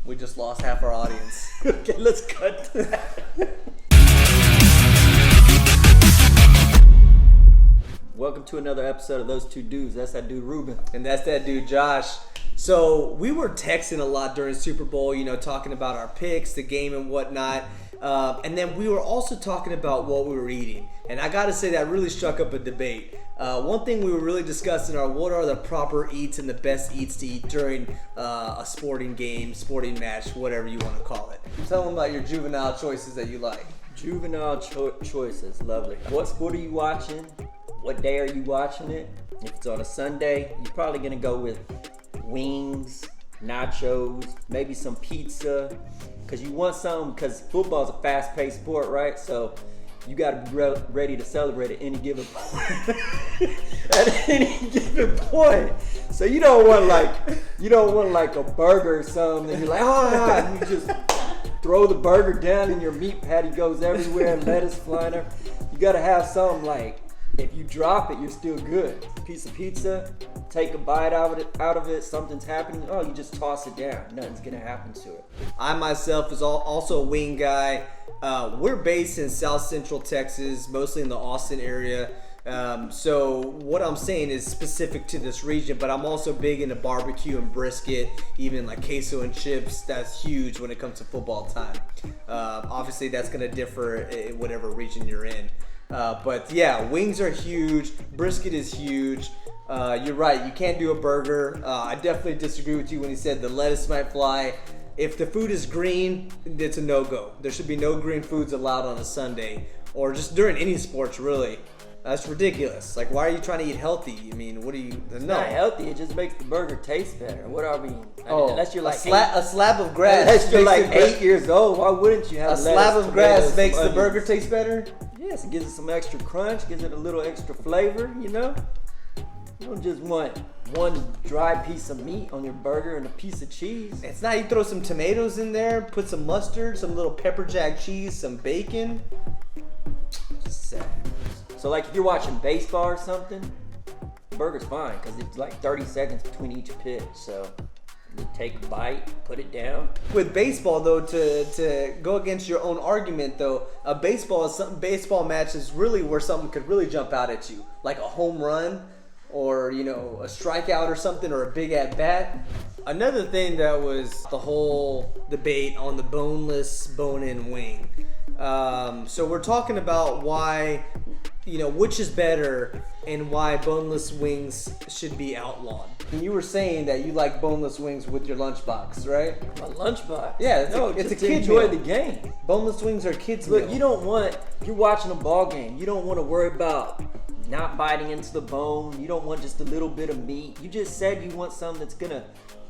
We just lost half our audience. Okay, let's cut to that. Welcome to another episode of Those Two Dudes. That's that dude Ruben. And that's that dude Josh. So we were texting a lot during Super Bowl, talking about our picks, the game and whatnot. And then we were also talking about what we were eating. And I got to say that really struck up a debate. One thing we were really discussing are what are the proper eats and the best eats to eat during a sporting game, sporting match, whatever you want to call it. Tell them about your juvenile choices that you like. Juvenile choices, lovely. What sport are you watching? What day are you watching it? If it's on a Sunday, you're probably going to go with wings, nachos, maybe some pizza. Because you want something, because football's a fast-paced sport, right? So you got to be ready to celebrate at any given point. At any given point. So you don't want like a burger or something. And you're like, and you just throw the burger down and your meat patty goes everywhere and lettuce flying everywhere. You got to have something like, if you drop it, you're still good. Piece of pizza, take a bite out of it, something's happening. Oh, you just toss it down. Nothing's gonna happen to it. I myself is also a wing guy. We're based in South Central Texas, mostly in the Austin area. So what I'm saying is specific to this region, but I'm also big into barbecue and brisket, even like queso and chips. That's huge when it comes to football time. Obviously, that's gonna differ in whatever region you're in. But yeah, wings are huge. Brisket is huge. You're right. You can't do a burger. I definitely disagree with you when you said the lettuce might fly. If the food is green, it's a no-go. There should be no green foods allowed on a Sunday or just during any sports, really. That's ridiculous. Like, why are you trying to eat healthy? I mean, what do you... It's not healthy. It just makes the burger taste better. What are we... unless you're like... A slab of grass. Unless you're like 8 years old, why wouldn't you have a slab of grass makes the burger taste better? Yes, it gives it some extra crunch, gives it a little extra flavor, You don't just want one dry piece of meat on your burger and a piece of cheese. It's not. You throw some tomatoes in there, put some mustard, some little pepper jack cheese, some bacon. Sad. So like if you're watching baseball or something, burger's fine because it's like 30 seconds between each pitch. So you take a bite, put it down. With baseball though, to go against your own argument though, a baseball match is really where something could really jump out at you, like a home run or a strikeout or something, or a big at bat. Another thing that was the whole debate on the boneless bone-in wing. So we're talking about why, which is better and why boneless wings should be outlawed. And you were saying that you like boneless wings with your lunchbox, right? My lunchbox? Yeah, it's a kid enjoy meal. The game. Boneless wings are kids' Look, meal. you're watching a ball game. You don't want to worry about not biting into the bone. You don't want just a little bit of meat. You just said you want something that's gonna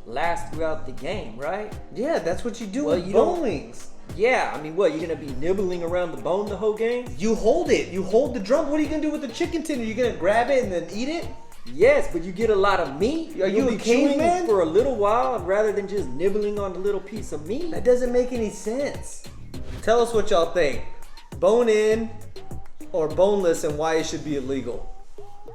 last throughout the game, right? Yeah, that's what you do with bone wings. Yeah, I mean, what, you're going to be nibbling around the bone the whole game? You hold it. You hold the drum. What are you going to do with the chicken tender? You're going to grab it and then eat it? Yes, but you get a lot of meat. Are you a caveman? For a little while rather than just nibbling on a little piece of meat. That doesn't make any sense. Tell us what y'all think. Bone in or boneless and why it should be illegal.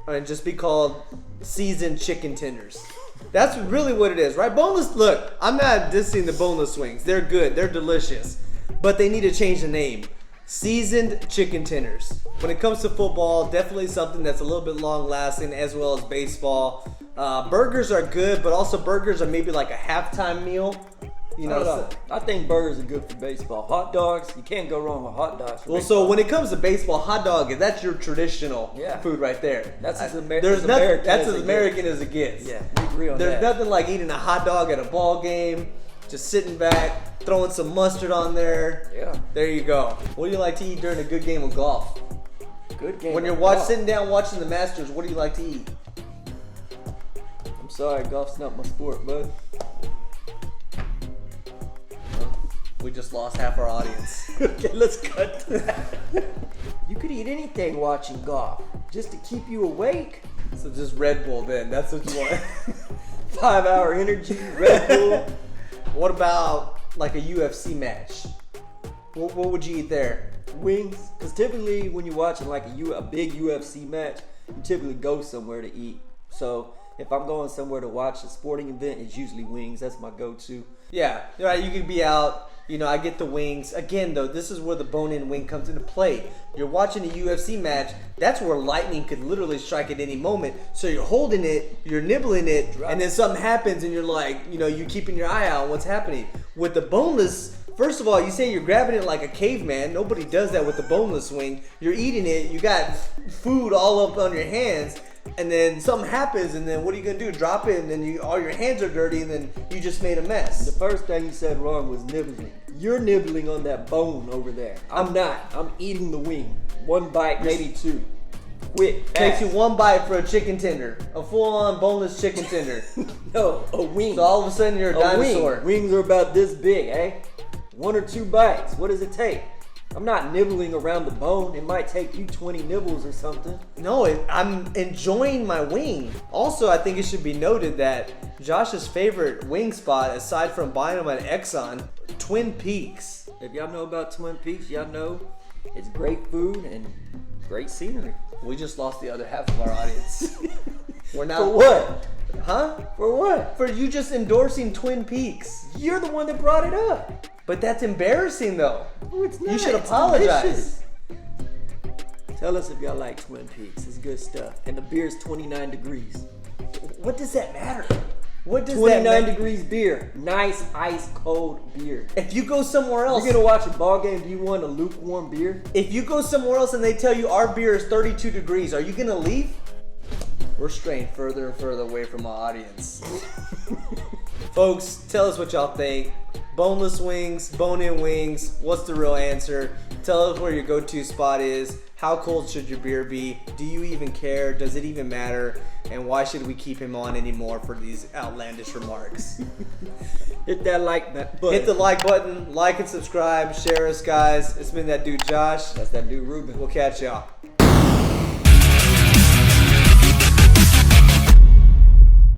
And just be called seasoned chicken tenders. That's really what it is, right? Boneless, look, I'm not dissing the boneless wings. They're good. They're delicious. But they need to change the name. Seasoned chicken tenders. When it comes to football, definitely something that's a little bit long lasting, as well as baseball. Burgers are good, but also burgers are maybe like a halftime meal. I think burgers are good for baseball. Hot dogs, you can't go wrong with hot dogs. Well, so when it comes to baseball, hot dog, that's your traditional food right there. That's as American as it gets. Yeah, we agree on that. There's nothing like eating a hot dog at a ball game, just sitting back, throwing some mustard on there. Yeah. There you go. What do you like to eat during a good game of golf? Good game. When you're sitting down watching the Masters, what do you like to eat? I'm sorry, golf's not my sport, bud. We just lost half our audience. Okay, let's cut to that. You could eat anything watching golf, just to keep you awake. So just Red Bull then, that's what you want. 5-hour energy, Red Bull. What about like a UFC match? What would you eat there? Wings. Because typically when you're watching like a big UFC match, you typically go somewhere to eat. So if I'm going somewhere to watch a sporting event, it's usually wings. That's my go-to. Yeah, right. You could be out. You know, I get the wings. Again, though, this is where the bone-in wing comes into play. You're watching a UFC match. That's where lightning could literally strike at any moment. So you're holding it, you're nibbling it, and then something happens, and you're like, you know, you're keeping your eye out on what's happening. With the boneless, first of all, you say you're grabbing it like a caveman. Nobody does that with the boneless wing. You're eating it. You got food all up on your hands. And then something happens, and then what are you gonna do? Drop it, and then all your hands are dirty, and then you just made a mess. The first thing you said wrong was nibbling. You're nibbling on that bone over there. I'm not. I'm eating the wing. One bite, maybe two. Quick. Takes you one bite for a chicken tender, a full-on boneless chicken tender. No, a wing. So all of a sudden you're a dinosaur. Wing. Wings are about this big, eh? 1 or 2 bites. What does it take? I'm not nibbling around the bone. It might take you 20 nibbles or something. No, I'm enjoying my wing. Also, I think it should be noted that Josh's favorite wing spot, aside from buying them at Exxon, Twin Peaks. If y'all know about Twin Peaks, y'all know it's great food and great scenery. We just lost the other half of our audience. We're now. For what? Huh? For what? For you just endorsing Twin Peaks. You're the one that brought it up. But that's embarrassing, though. No, it's not. You should It's apologize. delicious. Tell us if y'all like Twin Peaks. It's good stuff. And the beer's 29 degrees. What does that matter? What does 29 that matter? degrees beer. Nice ice cold beer. If you go somewhere else, You're gonna watch a ball game. Do you want a lukewarm beer? if you go somewhere else and they tell you our beer is 32 degrees, are you gonna leave? We're straying further and further away from our audience. Folks, tell us what y'all think. Boneless wings, bone-in wings, what's the real answer? Tell us where your go-to spot is. How cold should your beer be? Do you even care? Does it even matter? And why should we keep him on anymore for these outlandish remarks? Hit that like button. Hit the like button, like and subscribe, share us, guys. It's been that dude Josh. That's that dude Ruben. We'll catch y'all.